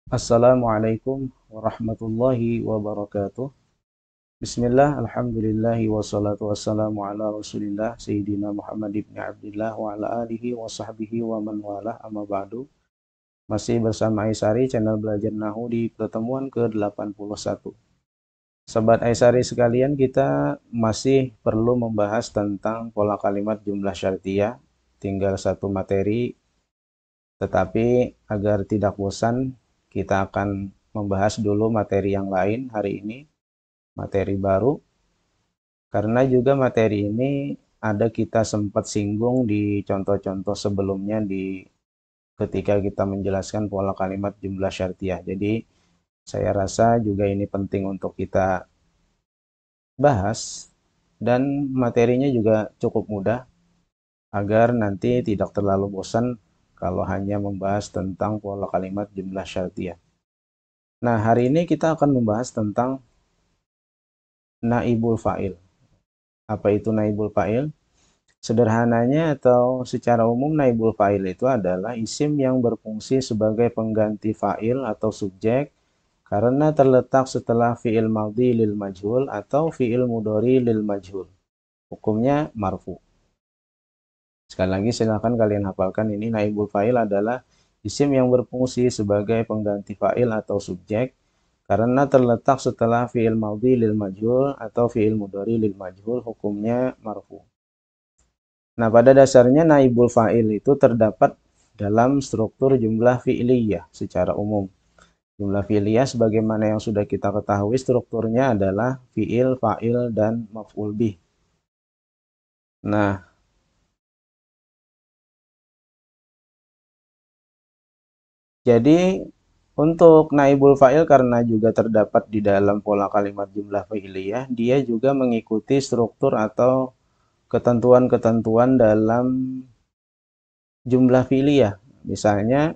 Assalamualaikum warahmatullahi wabarakatuh. Bismillah, alhamdulillahi wassalatu wassalamu ala rasulillah Sayyidina Muhammad ibn Abdillah wa ala alihi wa sahbihi wa man walah amma ba'du. Masih bersama Aisari, channel belajar Nahu di pertemuan ke-81. Sobat Aisari sekalian, kita masih perlu membahas tentang pola kalimat jumlah syartiyah. Tinggal satu materi, tetapi agar tidak bosan, kita akan membahas dulu materi yang lain hari ini, materi baru. Karena juga materi ini ada kita sempat singgung di contoh-contoh sebelumnya ketika kita menjelaskan pola kalimat jumlah syartiyah. Jadi saya rasa juga ini penting untuk kita bahas dan materinya juga cukup mudah agar nanti tidak terlalu bosan kalau hanya membahas tentang pola kalimat jumlah syartiyah. Nah, hari ini kita akan membahas tentang naibul fa'il. Apa itu naibul fa'il? Sederhananya atau secara umum, naibul fa'il itu adalah isim yang berfungsi sebagai pengganti fa'il atau subjek karena terletak setelah fi'il madhi lil majhul atau fi'il mudhari lil majhul. Hukumnya marfu. Sekali lagi silakan kalian hafalkan ini, naibul fa'il adalah isim yang berfungsi sebagai pengganti fa'il atau subjek karena terletak setelah fi'il madhi lil majhul atau fi'il mudhari lil majhul, hukumnya marfu. Nah, pada dasarnya naibul fa'il itu terdapat dalam struktur jumlah fi'liyah secara umum. Jumlah fi'liyah sebagaimana yang sudah kita ketahui strukturnya adalah fi'il, fa'il, dan maf'ul bih. Nah, jadi untuk naibul fa'il karena juga terdapat di dalam pola kalimat jumlah fi'liyah, dia juga mengikuti struktur atau ketentuan-ketentuan dalam jumlah fi'liyah. Misalnya,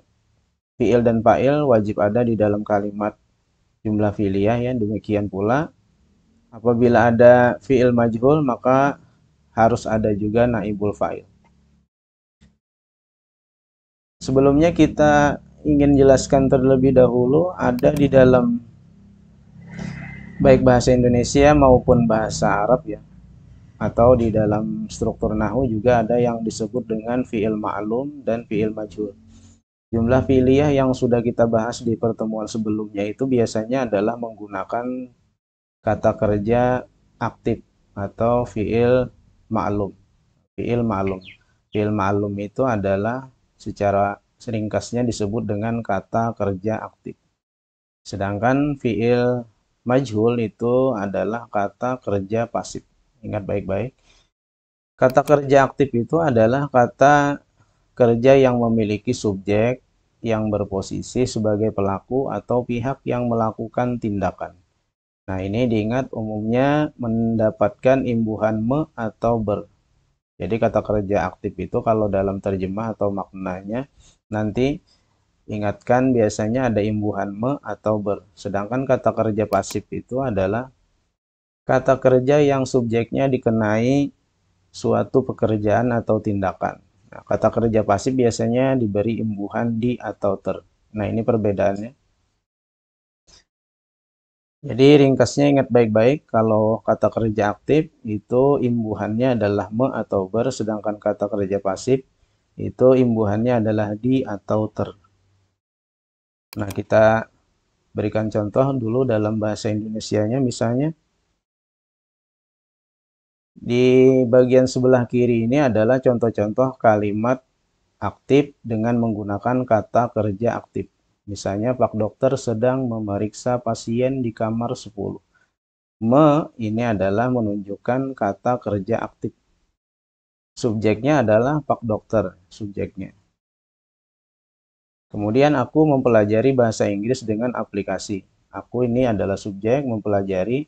fi'il dan fa'il wajib ada di dalam kalimat jumlah fi'liyah ya. Demikian pula, apabila ada fi'il majhul, maka harus ada juga naibul fa'il. Sebelumnya kita ingin jelaskan terlebih dahulu, ada di dalam baik bahasa Indonesia maupun bahasa Arab ya, atau di dalam struktur nahwu juga ada yang disebut dengan fi'il ma'lum dan fi'il majhul. Jumlah fi'liyah yang sudah kita bahas di pertemuan sebelumnya itu biasanya adalah menggunakan kata kerja aktif atau fi'il ma'lum. Fi'il ma'lum. Fi'il ma'lum itu adalah secara ringkasnya disebut dengan kata kerja aktif. Sedangkan fi'il majhul itu adalah kata kerja pasif. Ingat baik-baik. Kata kerja aktif itu adalah kata kerja yang memiliki subjek yang berposisi sebagai pelaku atau pihak yang melakukan tindakan. Nah, ini diingat umumnya mendapatkan imbuhan me atau ber. Jadi kata kerja aktif itu kalau dalam terjemah atau maknanya nanti ingatkan biasanya ada imbuhan me atau ber. Sedangkan kata kerja pasif itu adalah kata kerja yang subjeknya dikenai suatu pekerjaan atau tindakan. Nah, kata kerja pasif biasanya diberi imbuhan di atau ter. Nah, ini perbedaannya. Jadi ringkasnya ingat baik-baik, kalau kata kerja aktif itu imbuhannya adalah me atau ber, sedangkan kata kerja pasif itu imbuhannya adalah di atau ter. Nah, kita berikan contoh dulu dalam bahasa Indonesianya, misalnya di bagian sebelah kiri ini adalah contoh-contoh kalimat aktif dengan menggunakan kata kerja aktif. Misalnya, Pak Dokter sedang memeriksa pasien di kamar 10. Me ini adalah menunjukkan kata kerja aktif. Subjeknya adalah Pak Dokter, subjeknya. Kemudian aku mempelajari bahasa Inggris dengan aplikasi. Aku ini adalah subjek, mempelajari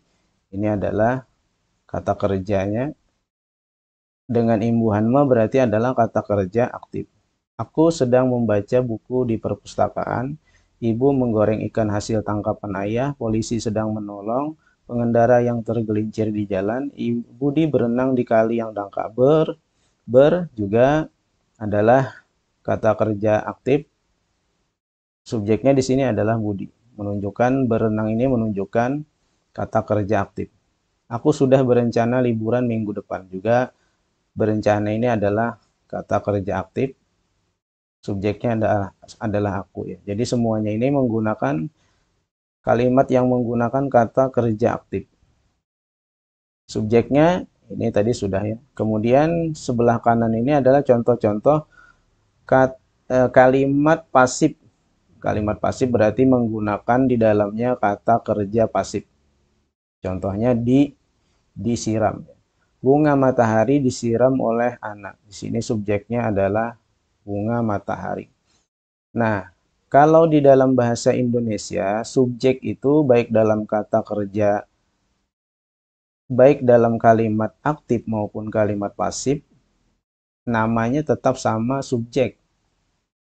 ini adalah kata kerjanya. Dengan imbuhan me berarti adalah kata kerja aktif. Aku sedang membaca buku di perpustakaan. Ibu menggoreng ikan hasil tangkapan ayah. Polisi sedang menolong pengendara yang tergelincir di jalan. Ibu Budi berenang di kali yang dangkal. Ber juga adalah kata kerja aktif. Subjeknya di sini adalah Budi. Menunjukkan berenang ini menunjukkan kata kerja aktif. Aku sudah berencana liburan minggu depan. Juga berencana ini adalah kata kerja aktif. Subjeknya adalah aku ya. Jadi semuanya ini menggunakan kalimat yang menggunakan kata kerja aktif. Subjeknya ini tadi sudah ya. Kemudian sebelah kanan ini adalah contoh-contoh kalimat pasif. Kalimat pasif berarti menggunakan di dalamnya kata kerja pasif. Contohnya disiram. Bunga matahari disiram oleh anak. Di sini subjeknya adalah bunga matahari. Nah, kalau di dalam bahasa Indonesia, subjek itu baik dalam kata kerja, baik dalam kalimat aktif maupun kalimat pasif, namanya tetap sama subjek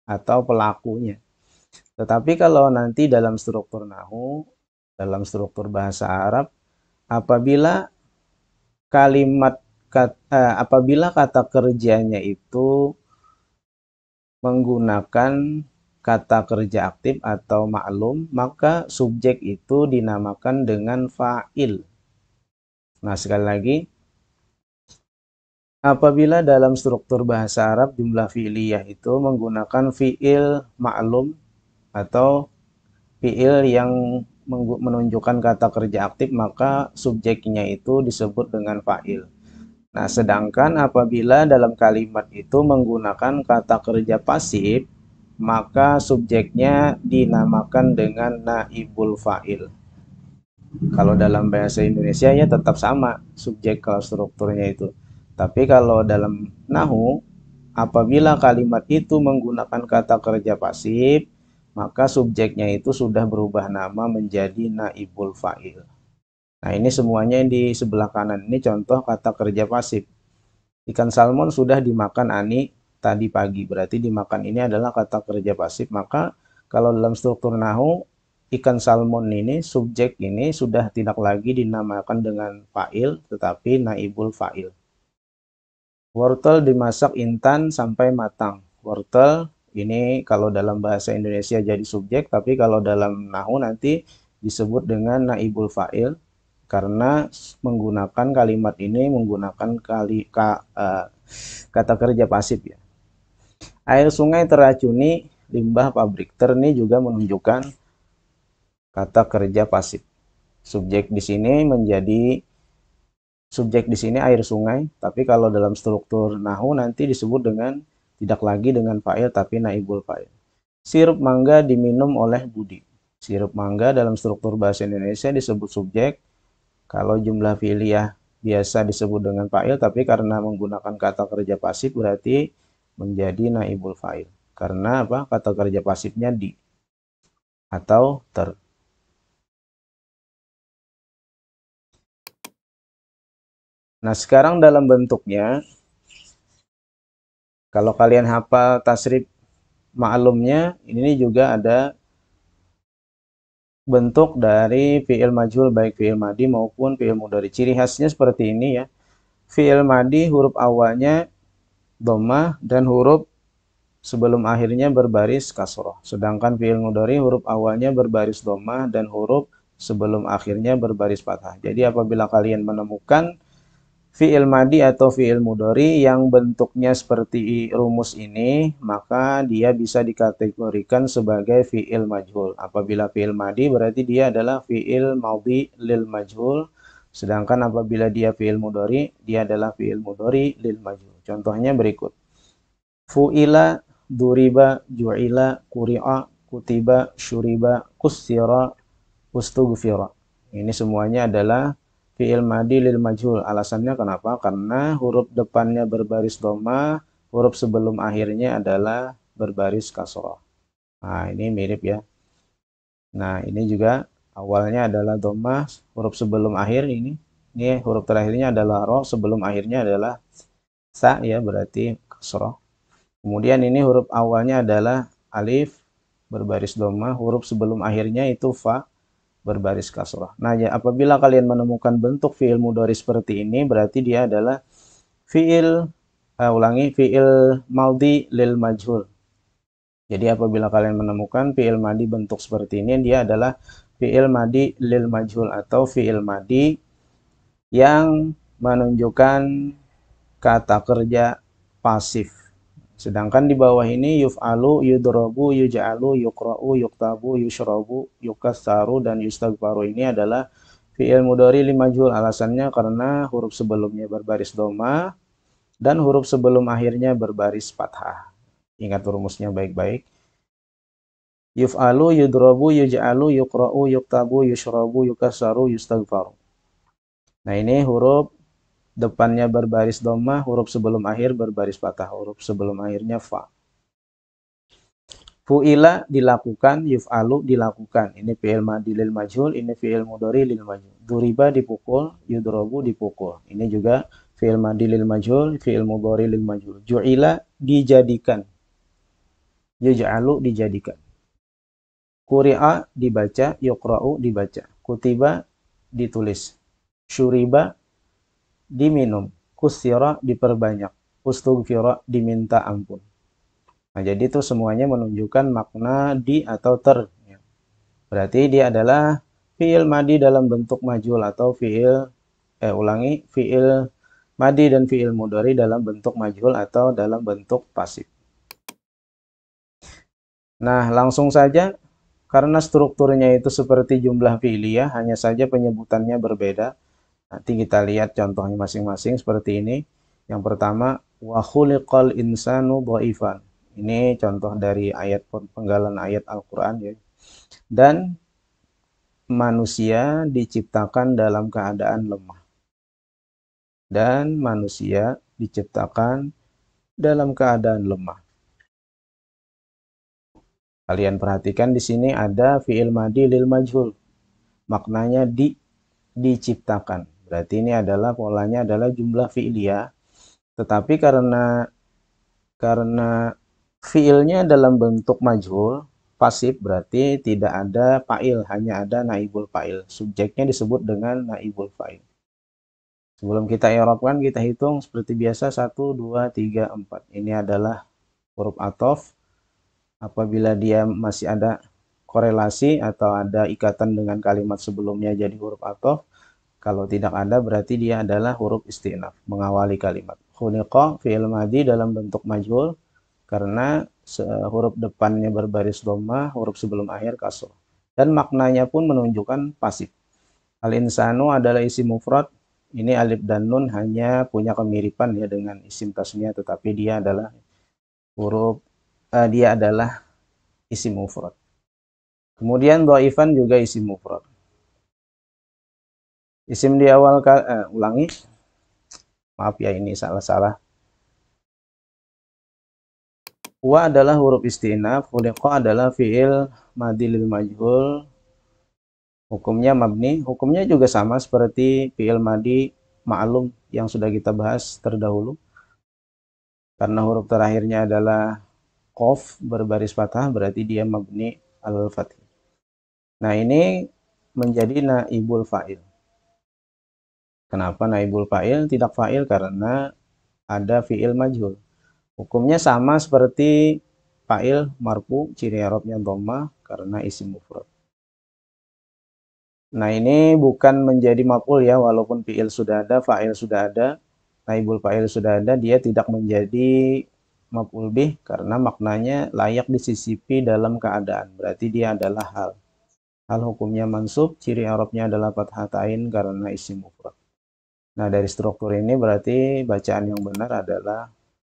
atau pelakunya. Tetapi kalau nanti dalam struktur nahu, dalam struktur bahasa Arab, apabila apabila kata kerjanya itu menggunakan kata kerja aktif atau maklum, maka subjek itu dinamakan dengan fa'il. Nah, sekali lagi, apabila dalam struktur bahasa Arab jumlah fi'liyah itu menggunakan fi'il maklum atau fi'il yang menunjukkan kata kerja aktif, maka subjeknya itu disebut dengan fa'il. Nah, sedangkan apabila dalam kalimat itu menggunakan kata kerja pasif, maka subjeknya dinamakan dengan naibul fa'il. Kalau dalam bahasa Indonesia ya tetap sama subjek kalau strukturnya itu. Tapi kalau dalam nahu, apabila kalimat itu menggunakan kata kerja pasif, maka subjeknya itu sudah berubah nama menjadi naibul fa'il. Nah, ini semuanya di sebelah kanan ini contoh kata kerja pasif. Ikan salmon sudah dimakan Ani tadi pagi. Berarti dimakan ini adalah kata kerja pasif. Maka kalau dalam struktur nahu, ikan salmon ini, subjek ini sudah tidak lagi dinamakan dengan fa'il, tetapi naibul fa'il. Wortel dimasak intan sampai matang. Wortel ini kalau dalam bahasa Indonesia jadi subjek, tapi kalau dalam nahu nanti disebut dengan naibul fa'il karena menggunakan kalimat ini menggunakan kata kerja pasif ya. Air sungai teracuni limbah pabrik. Ter ini juga menunjukkan kata kerja pasif. Subjek di sini menjadi subjek di sini air sungai, tapi kalau dalam struktur nahu nanti disebut dengan tidak lagi dengan fa'il tapi naibul fa'il. Sirup mangga diminum oleh Budi. Sirup mangga dalam struktur bahasa Indonesia disebut subjek. Kalau jumlah fi'liyah biasa disebut dengan fa'il, tapi karena menggunakan kata kerja pasif berarti menjadi naibul fa'il. Karena apa? Kata kerja pasifnya di atau ter. Nah, sekarang dalam bentuknya, kalau kalian hafal tasrif ma'lumnya, ini juga ada bentuk dari fi'il majhul baik fi'il madi maupun fi'il mudhari. Ciri khasnya seperti ini ya. Fi'il madi huruf awalnya dhammah dan huruf sebelum akhirnya berbaris kasroh. Sedangkan fi'il mudhari huruf awalnya berbaris dhammah dan huruf sebelum akhirnya berbaris fathah. Jadi apabila kalian menemukan fi'il madi atau fi'il mudhari yang bentuknya seperti rumus ini, maka dia bisa dikategorikan sebagai fi'il majhul. Apabila fi'il madi berarti dia adalah fi'il madhi lil majhul, sedangkan apabila dia fi'il mudhari, dia adalah fi'il mudhari lil majhul. Contohnya berikut. Fu'ila, duriba, ju'ila, kuri'a, kutiba, syuriba, kussira, ustughfira. Ini semuanya adalah fi'il madi lil majhul. Alasannya kenapa? Karena huruf depannya berbaris dhamma, huruf sebelum akhirnya adalah berbaris kasroh. Nah, ini mirip ya. Nah, ini juga awalnya adalah dhamma, huruf sebelum akhir ini. Ini huruf terakhirnya adalah ro, sebelum akhirnya adalah sa ya, berarti kasroh. Kemudian ini huruf awalnya adalah alif, berbaris dhamma, huruf sebelum akhirnya itu fa, berbaris kasrah. Nah, ya, apabila kalian menemukan bentuk fi'il mudhari seperti ini, berarti dia adalah fi'il fi'il madhi lil majhul. Jadi apabila kalian menemukan fi'il madi bentuk seperti ini, dia adalah fi'il madi lil majhul atau fi'il madi yang menunjukkan kata kerja pasif. Sedangkan di bawah ini yuf'alu, yudrobu, yuj'alu, yukra'u, yuktabu, yushrabu, yukassaru, dan yustagfaru ini adalah fi'il mudhari lil majhul. Alasannya karena huruf sebelumnya berbaris doma dan huruf sebelum akhirnya berbaris fathah. Ingat rumusnya baik-baik. Yuf'alu, yudrobu, yuj'alu, yukra'u, yuktabu, yushrabu, yukassaru, yustagfaru. Nah ini huruf depannya berbaris doma, huruf sebelum akhir berbaris fathah, huruf sebelum akhirnya fa. Fu'ila dilakukan, yuf'alu dilakukan. Ini fi'il madi lil majhul, ini fi'il mudhari lil majhul. Duriba dipukul, yudrobu dipukul. Ini juga fi'il madi lil majhul, fi'il mudhari lil majhul. Ju'ila dijadikan, yuj'alu dijadikan. Quri'a dibaca, yuqra'u dibaca. Kutiba ditulis. Syuriba diminum. Kusira diperbanyak. Ustughfira diminta ampun. Nah, jadi itu semuanya menunjukkan makna di atau ter. Berarti dia adalah fi'il madi dalam bentuk majhul atau fi'il madi dan fi'il mudhari dalam bentuk majhul atau dalam bentuk pasif. Nah, langsung saja karena strukturnya itu seperti jumlah fi'liyah, hanya saja penyebutannya berbeda. Nanti kita lihat contohnya masing-masing seperti ini. Yang pertama, wa khuliqal insanu dhaifan. Ini contoh dari ayat penggalan ayat Al-Qur'an ya. Dan manusia diciptakan dalam keadaan lemah. Dan manusia diciptakan dalam keadaan lemah. Kalian perhatikan di sini ada fi'il madi lil majhul. Maknanya diciptakan. Berarti ini adalah polanya adalah jumlah fi'liyah. Tetapi karena fi'ilnya dalam bentuk majhul, pasif, berarti tidak ada fa'il, hanya ada naibul fa'il. Subjeknya disebut dengan naibul fa'il. Sebelum kita i'rabkan, kita hitung seperti biasa 1, 2, 3, 4. Ini adalah huruf athof. Apabila dia masih ada korelasi atau ada ikatan dengan kalimat sebelumnya jadi huruf athof. Kalau tidak ada berarti dia adalah huruf istinaf, mengawali kalimat. Khuliqa fi'il madi dalam bentuk majhul karena huruf depannya berbaris dhamma, huruf sebelum akhir kasroh. Dan maknanya pun menunjukkan pasif. Al-insanu adalah isim mufrad. Ini alif dan nun hanya punya kemiripan ya dengan isim tasniah, tetapi dia adalah isim mufrad. Kemudian dhaifan juga isim mufrad. Isim di awal ulangi. Maaf ya ini salah-salah. Wa adalah huruf istinaf, khuliqa adalah fi'il madi lil majhul. Hukumnya mabni, hukumnya juga sama seperti fi'il madi ma'lum yang sudah kita bahas terdahulu. Karena huruf terakhirnya adalah qaf berbaris fathah, berarti dia mabni al-fath. Nah, ini menjadi naibul fa'il. Kenapa naibul fa'il? Tidak fa'il karena ada fi'il majhul. Hukumnya sama seperti fa'il marfu, ciri i'rabnya dhammah karena isim mufrad. Nah, ini bukan menjadi maf'ul ya, walaupun fi'il sudah ada, fa'il sudah ada, naibul fa'il sudah ada, dia tidak menjadi maf'ul bih karena maknanya layak disisipi dalam keadaan. Berarti dia adalah hal. Hal hukumnya mansub, ciri i'rabnya adalah fathatain karena isim mufrad. Nah, dari struktur ini berarti bacaan yang benar adalah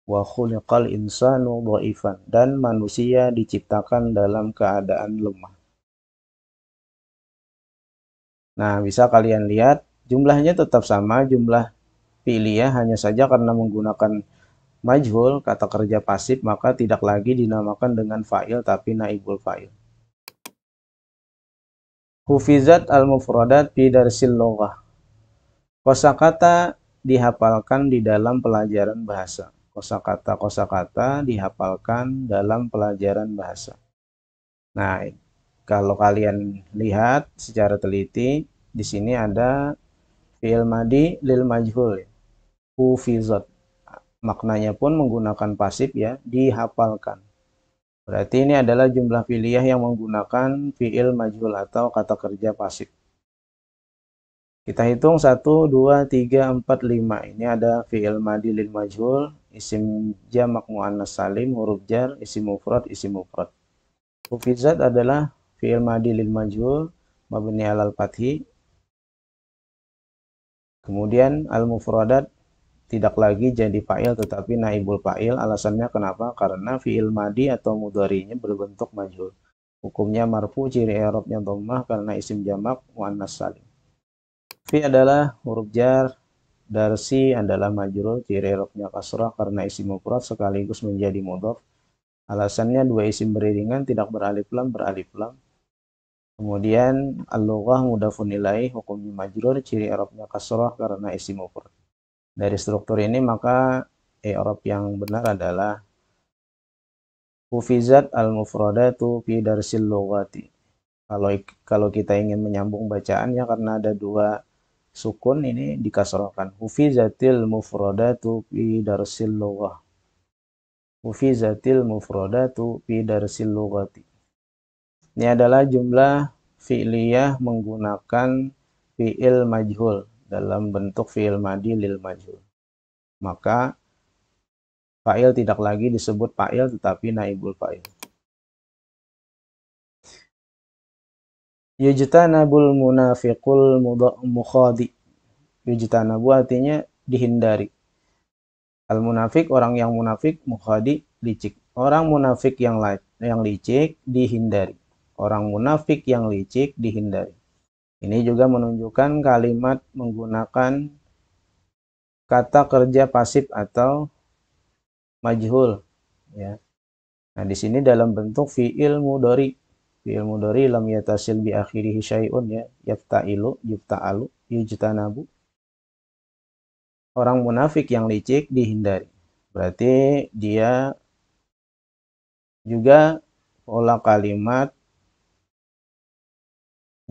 wa khuliqal insanu dhaifan, dan manusia diciptakan dalam keadaan lemah. Nah, bisa kalian lihat jumlahnya tetap sama, jumlah fi'liyah, hanya saja karena menggunakan majhul, kata kerja pasif, maka tidak lagi dinamakan dengan fa'il tapi naibul fa'il. Hufizat al-mufradat fi darsil lughah. Kosakata dihafalkan di dalam pelajaran bahasa. Kosakata dihafalkan dalam pelajaran bahasa. Nah, kalau kalian lihat secara teliti, di sini ada fi'il madi lil majhul. Hufizat. Maknanya pun menggunakan pasif ya, dihafalkan. Berarti ini adalah jumlah fi'liyah yang menggunakan fi'il majhul atau kata kerja pasif. Kita hitung 1, 2, 3, 4, 5. Ini ada fi'il madi lil majhul, isim jamak muannas salim, huruf jar, isim mufrad, isim mufrad. Hufizat adalah fi'il madi lil majhul, mabni alal fathi. Kemudian al-mufradat tidak lagi jadi fa'il tetapi naibul fa'il. Alasannya kenapa? Karena fi'il madi atau mudhari'nya berbentuk majhul. Hukumnya marfu, ciri i'rabnya dhammah karena isim jamak muannas salim. Fi adalah huruf jar, darsi adalah majrur, ciri i'rabnya kasrah karena isim mufrad sekaligus menjadi mudhaf. Alasannya dua isim beriringan tidak beralif lam, beralif lam. Kemudian al-lughah mudhafun ilaih, hukumnya majrur, ciri i'rabnya kasrah karena isim mufrad. Dari struktur ini maka i'rab yang benar adalah hufizat al-mufradatu fi darsil lughati. Kalau kita ingin menyambung bacaannya karena ada dua sukun ini dikasrohkan. Hufizatil mufradatu fi darsil lughah. Hufizatil mufradatu fi darsil lughati. Ini adalah jumlah fi'liyah menggunakan fi'il majhul dalam bentuk fi'il madi lil majhul. Maka fa'il tidak lagi disebut fa'il tetapi naibul fa'il. Yujtanabul munafiqul mukhadi. Yujtanabu artinya dihindari. Al munafik orang yang munafik, mukhadi licik. Orang munafik yang licik dihindari. Orang munafik yang licik dihindari. Ini juga menunjukkan kalimat menggunakan kata kerja pasif atau majhul, ya. Nah, di sini dalam bentuk fi'il mudhari. Fi'il mudhari lam yatasil bi akhirih syai'un, ya. Yaftailu, yufta'alu, yujtanabu. Orang munafik yang licik dihindari. Berarti dia juga pola kalimat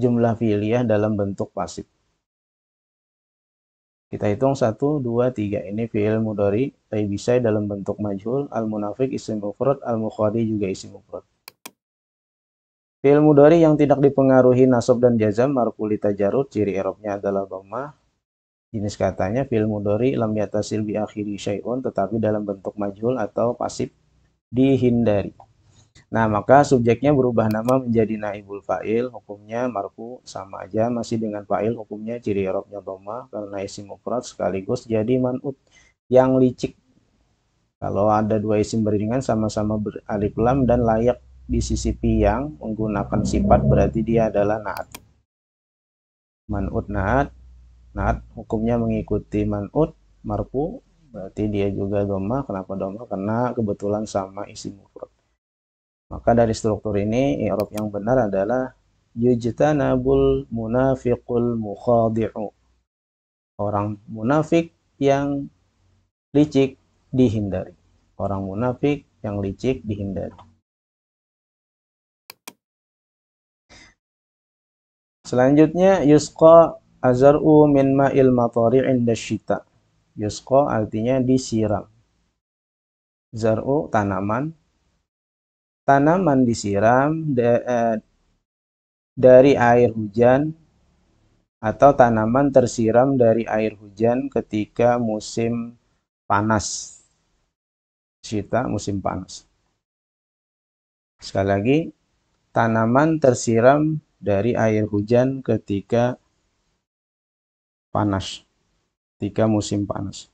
jumlah fi'liyah dalam bentuk pasif. Kita hitung 1, 2, 3. Ini fi'il mudhari, taibisai dalam bentuk majhul, al-munafik isim mufrad, al-mukhadi juga isim mufrad. Fi'il mudhari yang tidak dipengaruhi nasab dan jazam marfu li tajarrud, ciri i'rabnya adalah dhammah. Jenis katanya fi'il mudhari lam yatasil bi akhiri syai'un, tetapi dalam bentuk majhul atau pasif dihindari. Nah, maka subjeknya berubah nama menjadi naibul fa'il, hukumnya marfu sama aja masih dengan fa'il, hukumnya ciri i'rabnya dhammah karena isim mufrad sekaligus jadi man'ut yang licik. Kalau ada dua isim beriringan sama-sama beralif lam dan layak disisipi yang menggunakan sifat berarti dia adalah na'at. Man'ut na'at, na'at hukumnya mengikuti man'ut marfu, berarti dia juga dhammah. Kenapa dhammah? Karena kebetulan sama isim mufrad. Maka dari struktur ini i'rab yang benar adalah yujtanabul munafiqul mukhadi'u. Orang munafik yang licik dihindari. Orang munafik yang licik dihindari. Selanjutnya yusqa azar'u min ma'il matari' inda syita. Yusqa artinya disiram. Zar'u tanaman. Tanaman disiram dari air hujan atau tanaman tersiram dari air hujan ketika musim panas. Syita musim panas. Sekali lagi, tanaman tersiram dari air hujan ketika panas, ketika musim panas.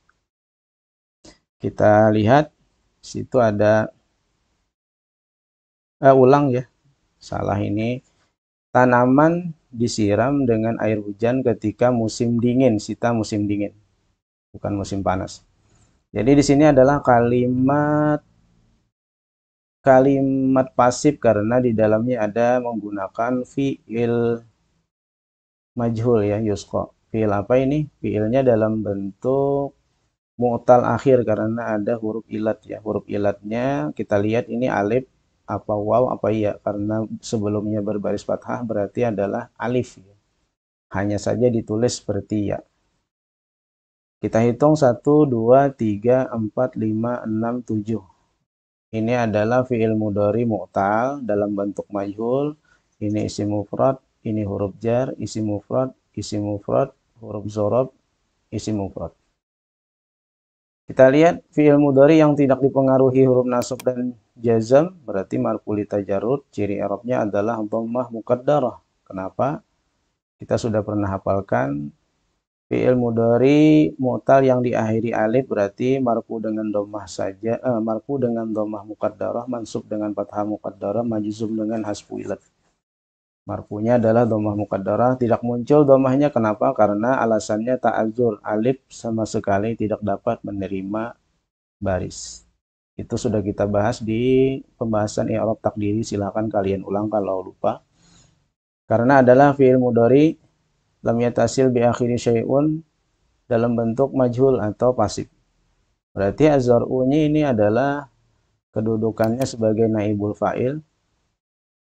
Kita lihat situ ada ulang ya. Salah ini. Tanaman disiram dengan air hujan ketika musim dingin, sita musim dingin. Bukan musim panas. Jadi di sini adalah kalimat pasif karena di dalamnya ada menggunakan fi'il majhul, ya, yusqa. Fi'il apa ini? Fi'ilnya dalam bentuk mu'tal akhir karena ada huruf ilat, ya. Huruf ilatnya kita lihat ini alif apa waw apa ya, karena sebelumnya berbaris fathah berarti adalah alif, ya. Hanya saja ditulis seperti ya. Kita hitung 1, 2, 3, 4, 5, 6, 7. Ini adalah fi'il mudhari mu'tal dalam bentuk majhul. Ini isim mufrad, ini huruf jar, isim mufrad, huruf dzarab, isim mufrad. Kita lihat fi'il mudhari yang tidak dipengaruhi huruf nasab dan jazam berarti marfu li tajarrud, ciri i'rabnya adalah dhammah muqaddarah. Kenapa? Kita sudah pernah hafalkan fi'il mudhari mu'tal yang diakhiri alif berarti marfu dengan dhammah saja, marfu dengan dhammah muqaddarah, mansub dengan fathah muqaddarah, majzum dengan hasfu ilat. Marfunya adalah dhammah muqaddarah, tidak muncul dhammahnya. Kenapa? Karena alasannya ta'adzur, alif sama sekali tidak dapat menerima baris. Itu sudah kita bahas di pembahasan i'rab takdiri, silahkan kalian ulang kalau lupa. Karena adalah fi'il mudhari lam yatasil bi akhiri syai'un dalam bentuk majhul atau pasif. Berarti az-zar'u-nya ini adalah kedudukannya sebagai naibul fa'il.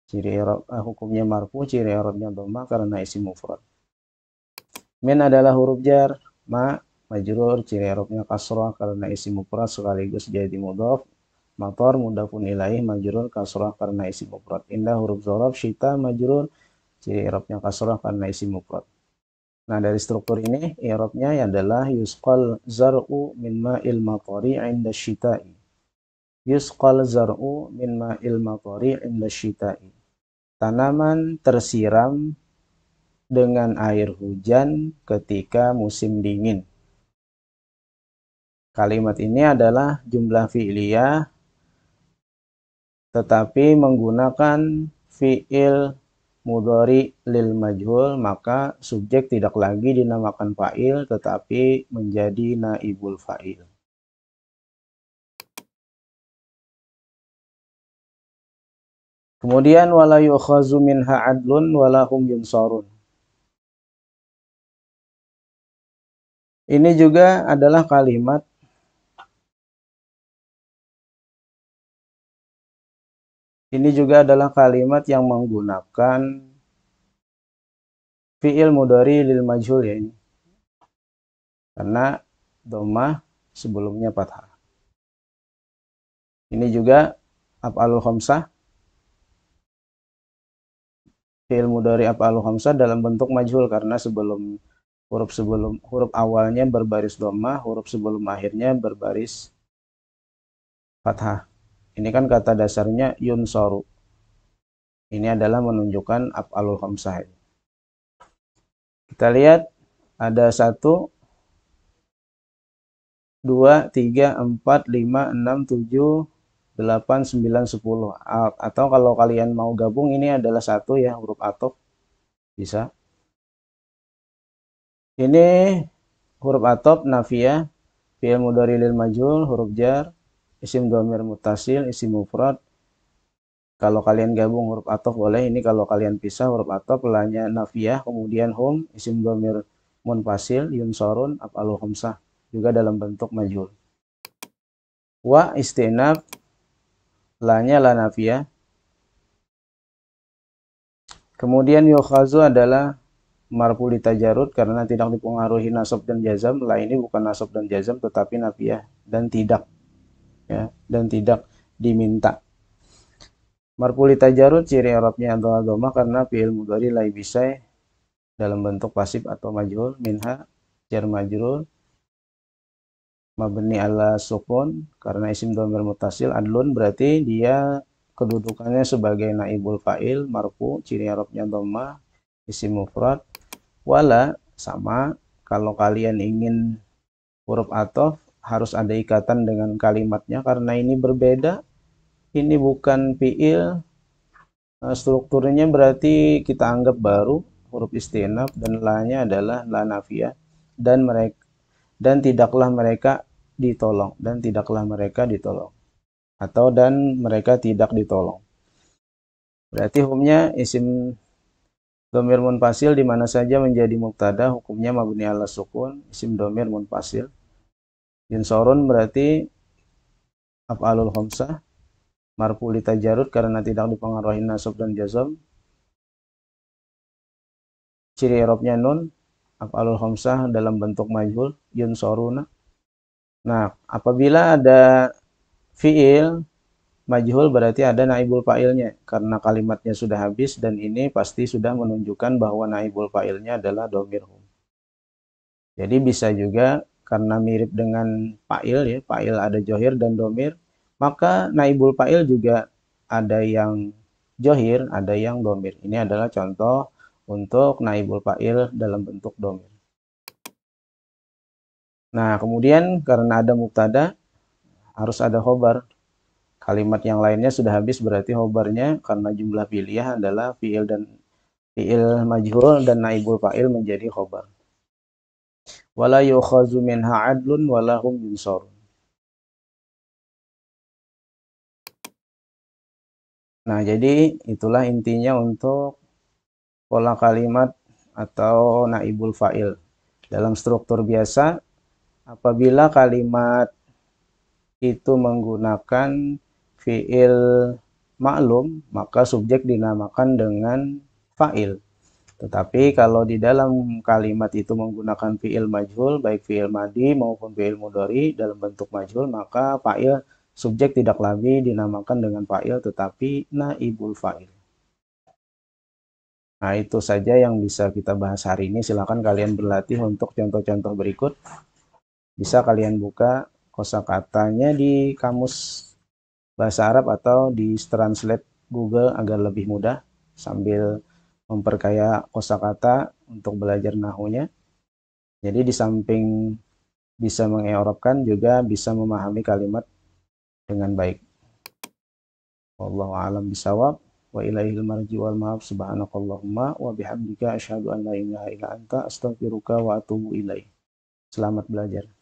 Ciri hukumnya marfu, ciri i'rabnya dhamma karena isim mufrad. Min adalah huruf jar, majrur, ciri i'rabnya kasrah karena isim mufrad sekaligus jadi mudhaf. Matar mudhafun ilaih, majrur kasrah karena isim mufrad. Indah huruf dzarab, syita majrur, ciri i'rabnya kasrah karena isim mufrad. Nah, dari struktur ini i'rabnya adalah yusqal zar'u min ma'il matari 'inda syita'i. Yusqal zar'u min ma'il matari 'inda syita'i. Tanaman tersiram dengan air hujan ketika musim dingin. Kalimat ini adalah jumlah fi'liyah tetapi menggunakan fi'il mudhari lil majhul, maka subjek tidak lagi dinamakan fa'il tetapi menjadi naibul fa'il. Kemudian wala yu'khazu minha 'adlun wala hum yunsarun. Ini juga adalah kalimat yang menggunakan fi'il mudhari lil majhul ya ini. Karena dhammah sebelumnya fathah. Ini juga af'alul khamsah, fi'il mudhari af'alul khamsah dalam bentuk majhul karena huruf awalnya berbaris dhammah, huruf sebelum akhirnya berbaris fathah. Ini kan kata dasarnya yunsaru. Ini adalah menunjukkan af'alul khamsah. Kita lihat ada 1, 2, 3, 4, 5, 6, 7, 8, 9, 10. Atau kalau kalian mau gabung ini adalah 1 ya, huruf athof. Bisa. Ini huruf athof nafiyah, fi'il mudhari lil majhul, huruf jar, isim dhamir muttasil, isim mufrad. Kalau kalian gabung huruf athof boleh. Ini kalau kalian pisah huruf athof lanya nafiyah, kemudian hum, isim dhamir munfasil, yunsarun, af'alul khamsah juga dalam bentuk majhul. Wa istinaf, lanya la nafiyah. Kemudian yukhazu adalah marfu li tajarrud karena tidak dipengaruhi nasab dan jazam. La ini bukan nasab dan jazam tetapi nafiyah dan tidak ya, dan tidak diminta. Marfu li tajarrud ciri i'rabnya adalah dhammah karena fi'il mudhari la bisai dalam bentuk pasif atau majhul. Minha jar majrur mabni ala sukun karena isim dhamir muttasil. Adlun berarti dia kedudukannya sebagai naibul fa'il, marfu, ciri i'rabnya dhammah, isim mufrad. Wala sama, kalau kalian ingin huruf athof harus ada ikatan dengan kalimatnya karena ini berbeda. Ini bukan fi'il, strukturnya berarti kita anggap baru, huruf istinaf, dan la-nya adalah la nafiyah, dan tidaklah mereka ditolong, atau dan mereka tidak ditolong. Berarti hukumnya isim dhamir munfasil di mana saja menjadi mubtada, hukumnya mabni ala sukun, isim dhamir munfasil. Yunsarun berarti af'alul khamsah, marfu li tajarrud karena tidak dipengaruhi nasab dan jazam. Ciri i'rabnya nun, af'alul khamsah dalam bentuk majhul, yunsaruna. Nah, apabila ada fi'il majhul berarti ada naibul fa'ilnya karena kalimatnya sudah habis dan ini pasti sudah menunjukkan bahwa naibul fa'ilnya adalah domir hum. Jadi bisa juga karena mirip dengan fa'il ya, fa'il ada johir dan domir, maka naibul fa'il juga ada yang johir, ada yang domir. Ini adalah contoh untuk naibul fa'il dalam bentuk domir. Nah, kemudian karena ada mubtada, harus ada khobar. Kalimat yang lainnya sudah habis berarti khobarnya karena jumlah piliyah adalah fi'il majhul dan naibul fa'il menjadi khobar. Wala yukhazu minha adlun wala hum yunsarun. Nah, jadi itulah intinya untuk pola kalimat atau naibul fa'il. Dalam struktur biasa, apabila kalimat itu menggunakan fi'il maklum, maka subjek dinamakan dengan fa'il. Tetapi kalau di dalam kalimat itu menggunakan fi'il majhul, baik fi'il madi maupun fi'il mudhari dalam bentuk majhul, maka fa'il subjek tidak lagi dinamakan dengan fa'il tetapi naibul fa'il. Nah, itu saja yang bisa kita bahas hari ini. Silakan kalian berlatih untuk contoh-contoh berikut. Bisa kalian buka kosakatanya di kamus bahasa Arab atau di translate Google agar lebih mudah sambil memperkaya kosakata untuk belajar nahunya. Jadi di samping bisa mengeorobkan juga bisa memahami kalimat dengan baik. Wallahu a'lam bishawab. Wa ilaihil marji wal ma'ab subhanakallahumma wa bihamdika asyhadu an la ilaha illa anta astaghfiruka wa atubu ilaik. Selamat belajar.